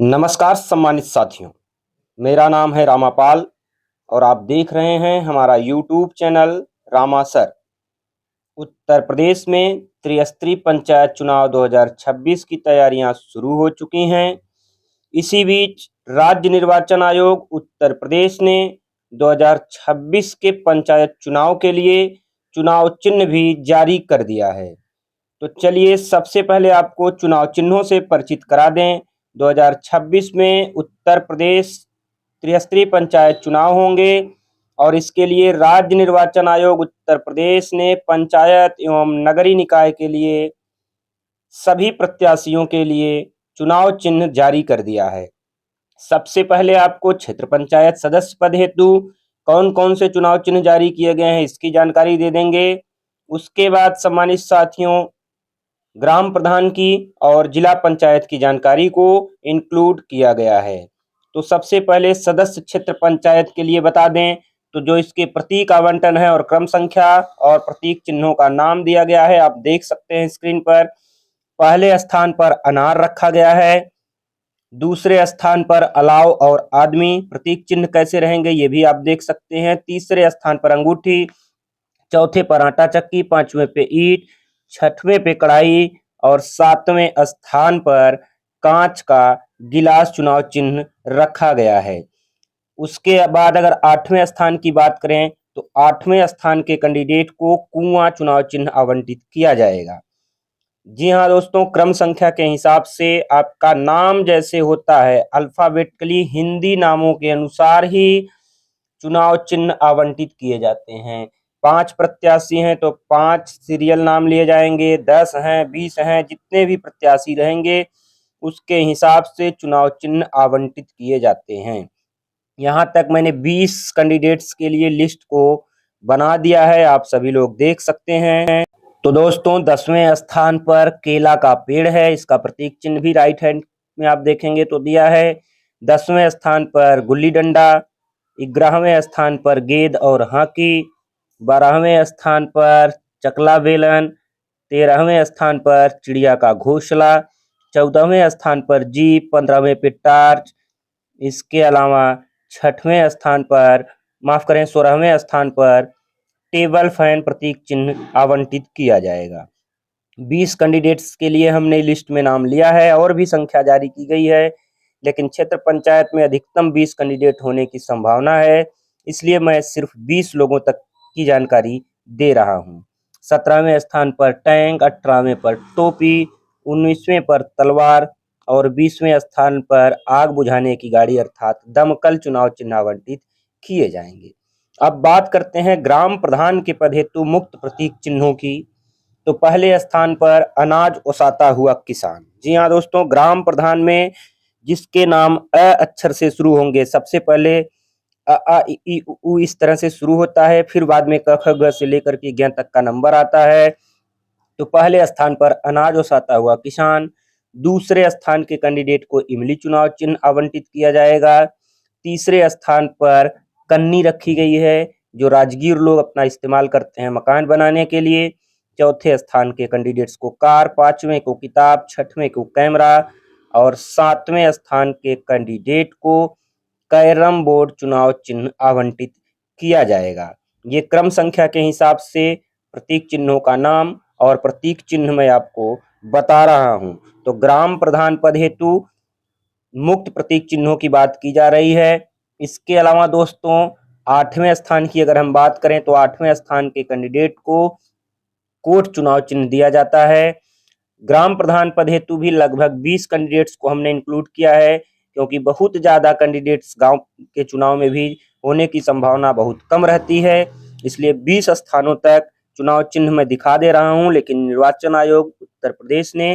नमस्कार सम्मानित साथियों, मेरा नाम है रामापाल और आप देख रहे हैं हमारा YouTube channel Rama sir. Uttar Pradesh में त्रिस्तरीय पंचायत चुनाव 2026 की तैयारियां शुरू हो चुकी हैं। इसी बीच राज्य निर्वाचन आयोग उत्तर प्रदेश ने 2026 के पंचायत चुनाव के लिए चुनाव चिन्ह भी जारी कर दिया है। तो चलिए सबसे पहले आपको चुनाव चिन्हों से परिचित करा दें। 2026 में उत्तर प्रदेश त्रिस्तरीय पंचायत चुनाव होंगे और इसके लिए राज्य निर्वाचन आयोग उत्तर प्रदेश ने पंचायत एवं नगरीय निकाय के लिए सभी प्रत्याशियों के लिए चुनाव चिन्ह जारी कर दिया है। सबसे पहले आपको क्षेत्र पंचायत सदस्य पद हेतु कौन कौन से चुनाव चिन्ह जारी किए गए हैं इसकी जानकारी दे देंगे। उसके बाद सम्मानित साथियों, ग्राम प्रधान की और जिला पंचायत की जानकारी को इंक्लूड किया गया है। तो सबसे पहले सदस्य क्षेत्र पंचायत के लिए बता दें तो जो इसके प्रतीक आवंटन है और क्रम संख्या और प्रतीक चिन्हों का नाम दिया गया है, आप देख सकते हैं स्क्रीन पर। पहले स्थान पर अनार रखा गया है, दूसरे स्थान पर अलाव और आदमी प्रतीक चिन्ह कैसे रहेंगे ये भी आप देख सकते हैं। तीसरे स्थान पर अंगूठी, चौथे पर आटा चक्की, पांचवें पे ईंट, छठवें पे कढ़ाई और सातवें स्थान पर कांच का गिलास चुनाव चिन्ह रखा गया है। उसके बाद अगर आठवें स्थान की बात करें तो आठवें स्थान के कैंडिडेट को कुआं चुनाव चिन्ह आवंटित किया जाएगा। जी हाँ दोस्तों, क्रम संख्या के हिसाब से आपका नाम जैसे होता है अल्फाबेटिकली हिंदी नामों के अनुसार ही चुनाव चिन्ह आवंटित किए जाते हैं। 5 प्रत्याशी हैं तो 5 सीरियल नाम लिए जाएंगे, 10 हैं, 20 हैं, जितने भी प्रत्याशी रहेंगे उसके हिसाब से चुनाव चिन्ह आवंटित किए जाते हैं। यहाँ तक मैंने 20 कैंडिडेट्स के लिए लिस्ट को बना दिया है, आप सभी लोग देख सकते हैं। तो दोस्तों 10वें स्थान पर केला का पेड़ है, इसका प्रतीक चिन्ह भी राइट हैंड में आप देखेंगे तो दिया है। 10वें स्थान पर गुल्ली डंडा, 11वें स्थान पर गेंद और हॉकी, 12वें स्थान पर चकला बेलन, 13वें स्थान पर चिड़िया का घोंसला, 14वें स्थान पर जीप, 15वें पे टार्च। इसके अलावा 6वें स्थान पर माफ करें 16वें स्थान पर टेबल फैन प्रतीक चिन्ह आवंटित किया जाएगा। 20 कैंडिडेट्स के लिए हमने लिस्ट में नाम लिया है और भी संख्या जारी की गई है, लेकिन क्षेत्र पंचायत में अधिकतम 20 कैंडिडेट होने की संभावना है, इसलिए मैं सिर्फ 20 लोगों तक की जानकारी दे रहा हूं। 17वें स्थान पर टैंक, 18वें पर टोपी, 19वें पर तलवार और 20वें स्थान पर आग बुझाने की गाड़ी अर्थात दमकल चुनाव चिन्ह आवंटित किए जाएंगे। अब बात करते हैं ग्राम प्रधान के पद हेतु मुक्त प्रतीक चिन्हों की। तो पहले स्थान पर अनाज ओसाता हुआ किसान। जी हाँ दोस्तों, ग्राम प्रधान में जिसके नाम अ अक्षर से शुरू होंगे, सबसे पहले अ आ इ ई उ ऊ इस तरह से शुरू होता है, फिर बाद में क ख ग से लेकर के ज्ञ तक का नंबर आता है। तो पहले स्थान पर अनाज ओसाता हुआ किसान, दूसरे स्थान के कैंडिडेट को इमली चुनाव चिन्ह आवंटित किया जाएगा। तीसरे स्थान पर कन्नी रखी गई है जो राजगीर लोग अपना इस्तेमाल करते हैं मकान बनाने के लिए। चौथे स्थान के कैंडिडेट्स को कार, पांचवें को किताब, छठवें को कैमरा और सातवें स्थान के कैंडिडेट को कैरम बोर्ड चुनाव चिन्ह आवंटित किया जाएगा। ये क्रम संख्या के हिसाब से प्रतीक चिन्हों का नाम और प्रतीक चिन्ह मैं आपको बता रहा हूं। तो ग्राम प्रधान पद हेतु मुक्त प्रतीक चिन्हों की बात की जा रही है। इसके अलावा दोस्तों 8वें स्थान की अगर हम बात करें तो 8वें स्थान के कैंडिडेट को कोट चुनाव चिन्ह दिया जाता है। ग्राम प्रधान पद हेतु भी लगभग 20 कैंडिडेट्स को हमने इंक्लूड किया है, क्योंकि बहुत ज्यादा कैंडिडेट्स गांव के चुनाव में भी होने की संभावना बहुत कम रहती है, इसलिए 20 स्थानों तक चुनाव चिन्ह मैं दिखा दे रहा हूं। लेकिन निर्वाचन आयोग उत्तर प्रदेश ने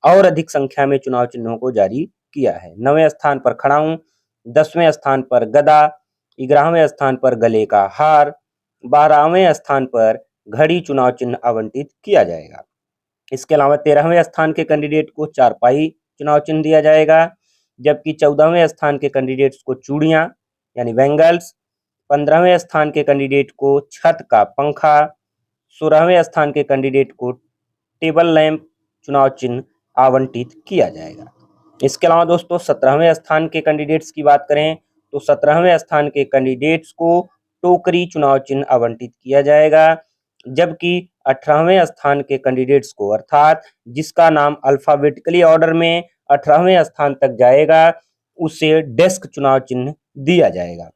और अधिक संख्या में चुनाव चिन्हों को जारी किया है। 9वें स्थान पर खड़ाऊं, 10वें स्थान पर गदा, 11वें स्थान पर गले का हार, 12वें स्थान पर घड़ी चुनाव चिन्ह आवंटित किया जाएगा। इसके अलावा 13वें स्थान के कैंडिडेट को चारपाई चुनाव चिन्ह दिया जाएगा, जबकि 14वें स्थान के कैंडिडेट्स को चूड़ियां यानी बैंगल्स, 15वें स्थान के कैंडिडेट को छत का पंखा, 16वें स्थान के कैंडिडेट को टेबल लैंप चुनाव चिन्ह आवंटित किया जाएगा। इसके अलावा दोस्तों 17वें स्थान के कैंडिडेट्स की बात करें तो 17वें स्थान के कैंडिडेट्स को टोकरी चुनाव चिन्ह आवंटित किया जाएगा, जबकि 18वें स्थान के कैंडिडेट्स को अर्थात जिसका नाम अल्फाबेटिकली ऑर्डर में 18वें स्थान तक जाएगा उसे डेस्क चुनाव चिन्ह दिया जाएगा।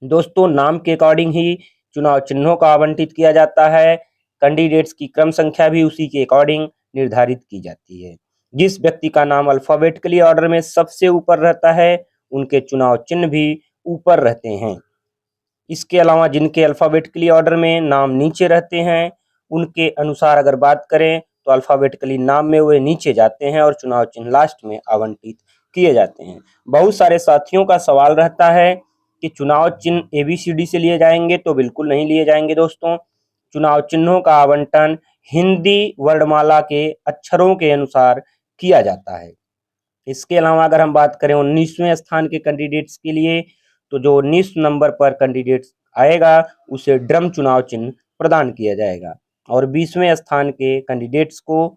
दोस्तों नाम के अकॉर्डिंग ही चुनाव चिन्हों का आवंटित किया जाता है। कैंडिडेट्स की क्रम संख्या भी उसी के अकॉर्डिंग निर्धारित की जाती है। जिस व्यक्ति का नाम अल्फाबेटिकली ऑर्डर में सबसे ऊपर रहता है उनके चुनाव चिन्ह भी ऊपर रहते हैं। इसके अलावा जिनके अल्फाबेटिकली ऑर्डर में नाम नीचे रहते हैं उनके अनुसार अगर बात करें तो अल्फाबेटिकली नाम में वे नीचे जाते हैं और चुनाव चिन्ह लास्ट में आवंटित किए जाते हैं। बहुत सारे साथियों का सवाल रहता है कि चुनाव चिन्ह ABCD से लिए जाएंगे, तो बिल्कुल नहीं लिए जाएंगे दोस्तों। चुनाव चिन्हों का आवंटन हिंदी वर्णमाला के अक्षरों के अनुसार किया जाता है। इसके अलावा अगर हम बात करें 19वें स्थान के कैंडिडेट्स के लिए, तो जो 19 नंबर पर कैंडिडेट्स आएगा उसे ड्रम चुनाव चिन्ह प्रदान किया जाएगा और 20वें स्थान के कैंडिडेट्स को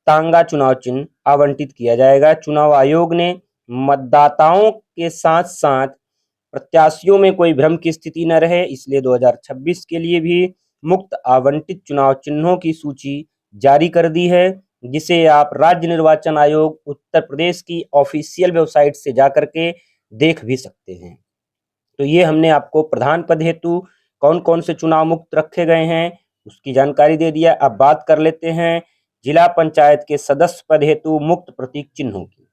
तांगा चुनाव चिन्ह आवंटित किया जाएगा। चुनाव आयोग ने मतदाताओं के साथ साथ प्रत्याशियों में कोई भ्रम की स्थिति न रहे, इसलिए 2026 के लिए भी मुक्त आवंटित चुनाव चिन्हों की सूची जारी कर दी है, जिसे आप राज्य निर्वाचन आयोग उत्तर प्रदेश की ऑफिशियल वेबसाइट से जाकर के देख भी सकते हैं। तो ये हमने आपको प्रधान पद हेतु कौन कौन से चुनाव मुक्त रखे गए हैं उसकी जानकारी दे दिया। अब बात कर लेते हैं जिला पंचायत के सदस्य पद हेतु मुक्त प्रतीक चिन्हों की।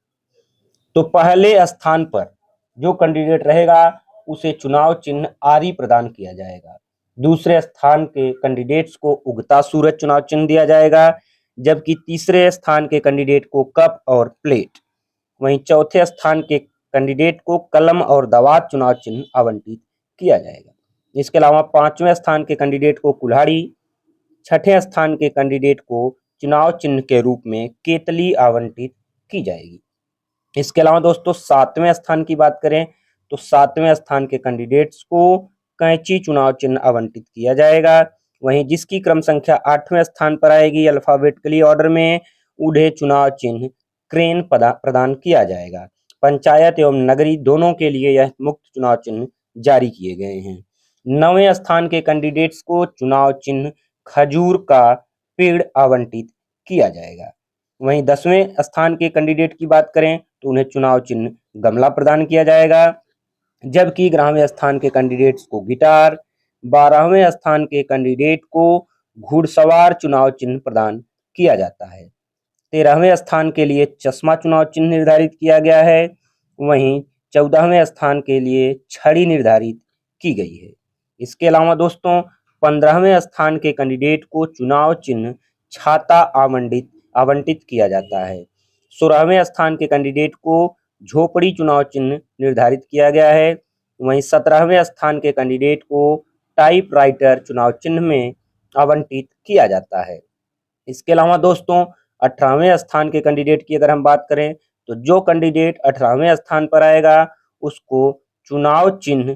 तो पहले स्थान पर जो कैंडिडेट रहेगा उसे चुनाव चिन्ह आरी प्रदान किया जाएगा। दूसरे स्थान के कैंडिडेट्स को उगता सूरज चुनाव चिन्ह दिया जाएगा, जबकि तीसरे स्थान के कैंडिडेट को कप और प्लेट। वहीं चौथे स्थान के कैंडिडेट को कलम और दवात चुनाव चिन्ह आवंटित किया जाएगा। इसके अलावा 5वें स्थान के कैंडिडेट को कुल्हाड़ी, 6ठे स्थान के कैंडिडेट को चुनाव चिन्ह के रूप में केतली आवंटित की जाएगी। इसके अलावा दोस्तों 7वें स्थान की बात करें तो 7वें स्थान के कैंडिडेट्स को कैंची चुनाव चिन्ह आवंटित किया जाएगा। वहीं जिसकी क्रम संख्या 8वें स्थान पर आएगी अल्फाबेटिकली ऑर्डर में उन्हें चुनाव चिन्ह क्रेन प्रदान किया जाएगा। पंचायत एवं नगरी दोनों के लिए यह मुक्त चुनाव चिन्ह जारी किए गए हैं। 9वें स्थान के कैंडिडेट्स को चुनाव चिन्ह खजूर का पेड़ आवंटित किया जाएगा। वहीं 10वें स्थान के कैंडिडेट की बात करें तो उन्हें चुनाव चिन्ह गमला प्रदान किया जाएगा, जबकि 11वें स्थान के कैंडिडेट्स को गिटार, 12वें स्थान के कैंडिडेट को घुड़सवार चुनाव चिन्ह प्रदान किया जाता है। 13वें स्थान के लिए चश्मा चुनाव चिन्ह निर्धारित किया गया है। वहीं 14वें स्थान के लिए छड़ी निर्धारित की गई है। इसके अलावा दोस्तों 15वें स्थान के कैंडिडेट को चुनाव चिन्ह छाता आवंटित किया जाता है। 16वें स्थान के कैंडिडेट को झोपड़ी चुनाव चिन्ह निर्धारित किया गया है। वहीं 17वें स्थान के कैंडिडेट को टाइपराइटर चुनाव चिन्ह में आवंटित किया जाता है। इसके अलावा दोस्तों 18वें स्थान के कैंडिडेट की अगर हम बात करें तो जो कैंडिडेट 18वें स्थान पर आएगा उसको चुनाव चिन्ह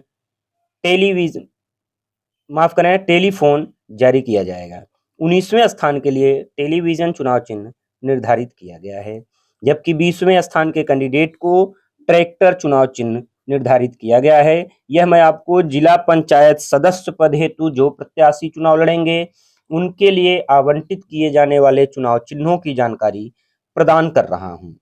टेलीफोन जारी किया जाएगा। 19वें स्थान के लिए टेलीविजन चुनाव चिन्ह निर्धारित किया गया है, जबकि 20वें स्थान के कैंडिडेट को ट्रैक्टर चुनाव चिन्ह निर्धारित किया गया है। यह मैं आपको जिला पंचायत सदस्य पद हेतु जो प्रत्याशी चुनाव लड़ेंगे उनके लिए आवंटित किए जाने वाले चुनाव चिन्हों की जानकारी प्रदान कर रहा हूं।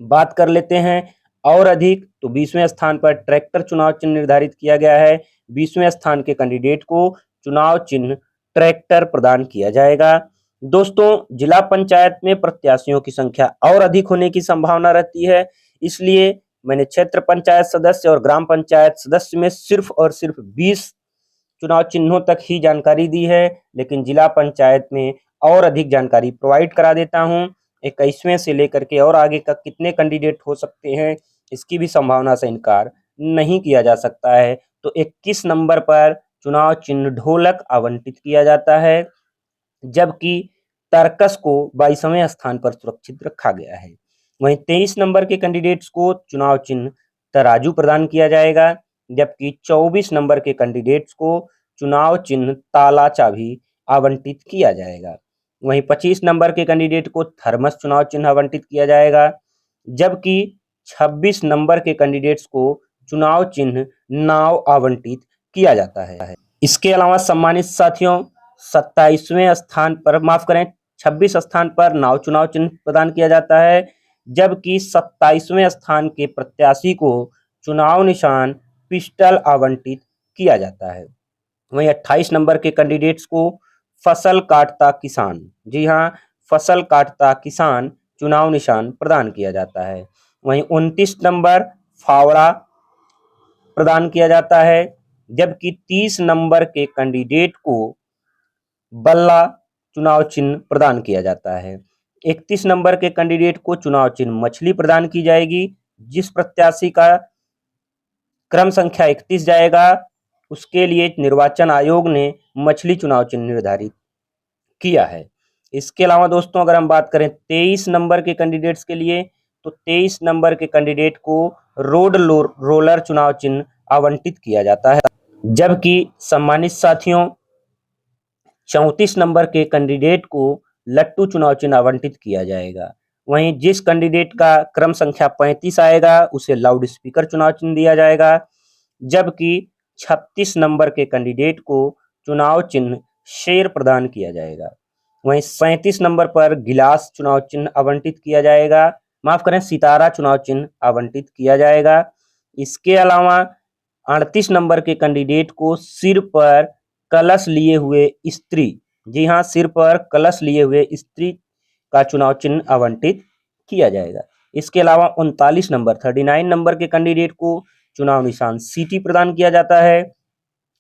बात कर लेते हैं और अधिक तो 20वें स्थान पर ट्रैक्टर चुनाव चिन्ह निर्धारित किया गया है। 20वें स्थान के कैंडिडेट को चुनाव चिन्ह ट्रैक्टर प्रदान किया जाएगा। दोस्तों जिला पंचायत में प्रत्याशियों की संख्या और अधिक होने की संभावना रहती है, इसलिए मैंने क्षेत्र पंचायत सदस्य और ग्राम पंचायत सदस्य में सिर्फ और सिर्फ 20 चुनाव चिन्हों तक ही जानकारी दी है, लेकिन जिला पंचायत में और अधिक जानकारी प्रोवाइड करा देता हूं। 21वें से लेकर के और आगे का कितने कैंडिडेट हो सकते हैं इसकी भी संभावना से इनकार नहीं किया जा सकता है। तो 21 नंबर पर चुनाव चिन्ह ढोलक आवंटित किया जाता है, जबकि तर्कस को 22वें स्थान पर सुरक्षित रखा गया है। वहीं 23 नंबर के कैंडिडेट्स को चुनाव चिन्ह तराजू प्रदान किया जाएगा, जबकि 24 नंबर के कैंडिडेट्स को चुनाव चिन्ह ताला चाबी आवंटित किया जाएगा। वहीं 25 नंबर के कैंडिडेट को थर्मस चुनाव चिन्ह आवंटित किया जाएगा। जबकि 26 नंबर के कैंडिडेट्स को चुनाव चिन्ह नाव आवंटित किया जाता है। इसके अलावा सम्मानित साथियों, 27वें स्थान पर, माफ करें, 26 स्थान पर नाव चुनाव चिन्ह प्रदान किया जाता है, जबकि 27वें स्थान के प्रत्याशी को चुनाव निशान पिस्टल आवंटित किया जाता है। वहीं 28 नंबर के कैंडिडेट्स को फसल काटता किसान, जी हाँ, फसल काटता किसान चुनाव निशान प्रदान किया जाता है। वहीं 29 नंबर फावड़ा प्रदान किया जाता है, जबकि 30 नंबर के कैंडिडेट को बल्ला चुनाव चिन्ह प्रदान किया जाता है। 31 नंबर के कैंडिडेट को चुनाव चिन्ह मछली प्रदान की जाएगी। जिस प्रत्याशी का क्रम संख्या 31 जाएगा उसके लिए निर्वाचन आयोग ने मछली चुनाव चिन्ह निर्धारित किया है। इसके अलावा दोस्तों अगर हम बात करें 23 नंबर के कैंडिडेट्स के लिए, तो 23 नंबर के कैंडिडेट को रोड रोलर चुनाव चिन्ह आवंटित किया जाता है, जबकि सम्मानित साथियों 34 नंबर के कैंडिडेट को लट्टू चुनाव चिन्ह आवंटित किया जाएगा। वहीं जिस कैंडिडेट का क्रम संख्या 35 आएगा उसे लाउड स्पीकर चुनाव चिन्ह दिया जाएगा, जबकि 36 नंबर के कैंडिडेट को चुनाव चिन्ह शेर प्रदान किया जाएगा। वहीं 37 नंबर पर गिलास चुनाव चिन्ह आवंटित किया जाएगा, माफ करें, सितारा चुनाव चिन्ह आवंटित किया जाएगा। इसके अलावा 38 नंबर के कैंडिडेट को सिर पर कलश लिए हुए स्त्री, जी हाँ, सिर पर कलश लिए हुए स्त्री का चुनाव चिन्ह आवंटित किया जाएगा। इसके अलावा 39 नंबर के कैंडिडेट को चुनाव निशान सीटी प्रदान किया जाता है,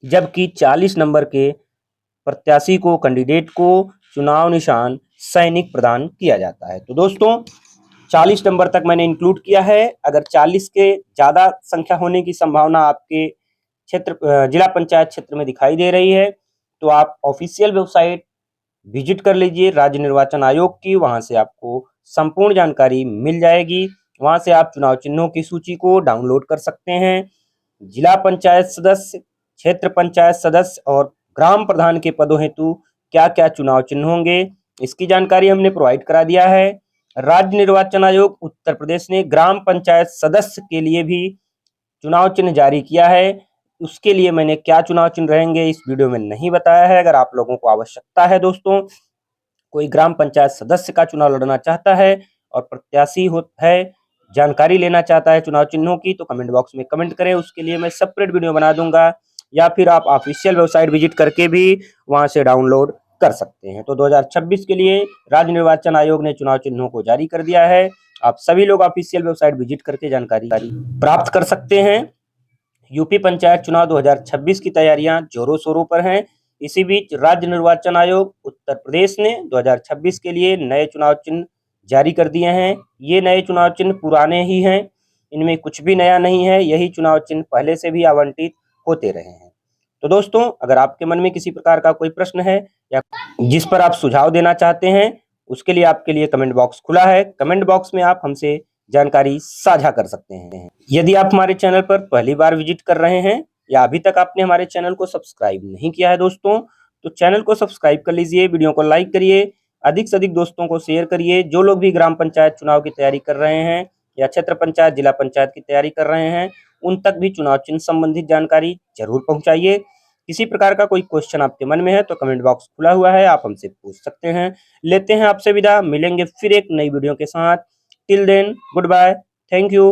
जबकि 40 नंबर के प्रत्याशी को, कैंडिडेट को चुनाव निशान सैनिक प्रदान किया जाता है। तो दोस्तों 40 नंबर तक मैंने इंक्लूड किया है। अगर 40 के ज़्यादा संख्या होने की संभावना आपके क्षेत्र, जिला पंचायत क्षेत्र में दिखाई दे रही है, तो आप ऑफिशियल वेबसाइट विजिट कर लीजिए राज्य निर्वाचन आयोग की। वहां से आपको संपूर्ण जानकारी मिल जाएगी। वहां से आप चुनाव चिन्हों की सूची को डाउनलोड कर सकते हैं। जिला पंचायत सदस्य, क्षेत्र पंचायत सदस्य और ग्राम प्रधान के पदों हेतु क्या क्या चुनाव चिन्ह होंगे, इसकी जानकारी हमने प्रोवाइड करा दिया है। राज्य निर्वाचन आयोग उत्तर प्रदेश ने ग्राम पंचायत सदस्य के लिए भी चुनाव चिन्ह जारी किया है। उसके लिए मैंने क्या चुनाव चिन्ह रहेंगे इस वीडियो में नहीं बताया है। अगर आप लोगों को आवश्यकता है दोस्तों, कोई ग्राम पंचायत सदस्य का चुनाव लड़ना चाहता है और प्रत्याशी है, जानकारी लेना चाहता है चुनाव चिन्हों की, तो कमेंट बॉक्स में कमेंट करें, उसके लिए मैं सेपरेट वीडियो बना दूंगा, या फिर आप ऑफिशियल वेबसाइट विजिट करके भी वहां से डाउनलोड कर सकते हैं। तो 2026 के लिए राज्य निर्वाचन आयोग ने चुनाव चिन्हों को जारी कर दिया है। आप सभी लोग ऑफिशियल वेबसाइट विजिट करके जानकारी प्राप्त कर सकते हैं। यूपी पंचायत चुनाव 2026 की तैयारियां जोरों शोरों पर हैं। इसी बीच राज्य निर्वाचन आयोग उत्तर प्रदेश ने 2026 के लिए नए चुनाव चिन्ह जारी कर दिए हैं। ये नए चुनाव चिन्ह पुराने ही हैं, इनमें कुछ भी नया नहीं है, यही चुनाव चिन्ह पहले से भी आवंटित होते रहे हैं। तो दोस्तों अगर आपके मन में किसी प्रकार का कोई प्रश्न है या जिस पर आप सुझाव देना चाहते हैं, उसके लिए आपके लिए कमेंट बॉक्स खुला है। कमेंट बॉक्स में आप हमसे जानकारी साझा कर सकते हैं। यदि आप हमारे चैनल पर पहली बार विजिट कर रहे हैं या अभी तक आपने हमारे चैनल को सब्सक्राइब नहीं किया है दोस्तों, तो चैनल को सब्सक्राइब कर लीजिए, वीडियो को लाइक करिए, अधिक से अधिक दोस्तों को शेयर करिए। जो लोग भी ग्राम पंचायत चुनाव की तैयारी कर रहे हैं या क्षेत्र पंचायत, जिला पंचायत की तैयारी कर रहे हैं, उन तक भी चुनाव चिन्ह संबंधित जानकारी जरूर पहुंचाइए। किसी प्रकार का कोई क्वेश्चन आपके मन में है तो कमेंट बॉक्स खुला हुआ है, आप हमसे पूछ सकते हैं। लेते हैं आपसे विदा, मिलेंगे फिर एक नई वीडियो के साथ। Till then, goodbye, thank you.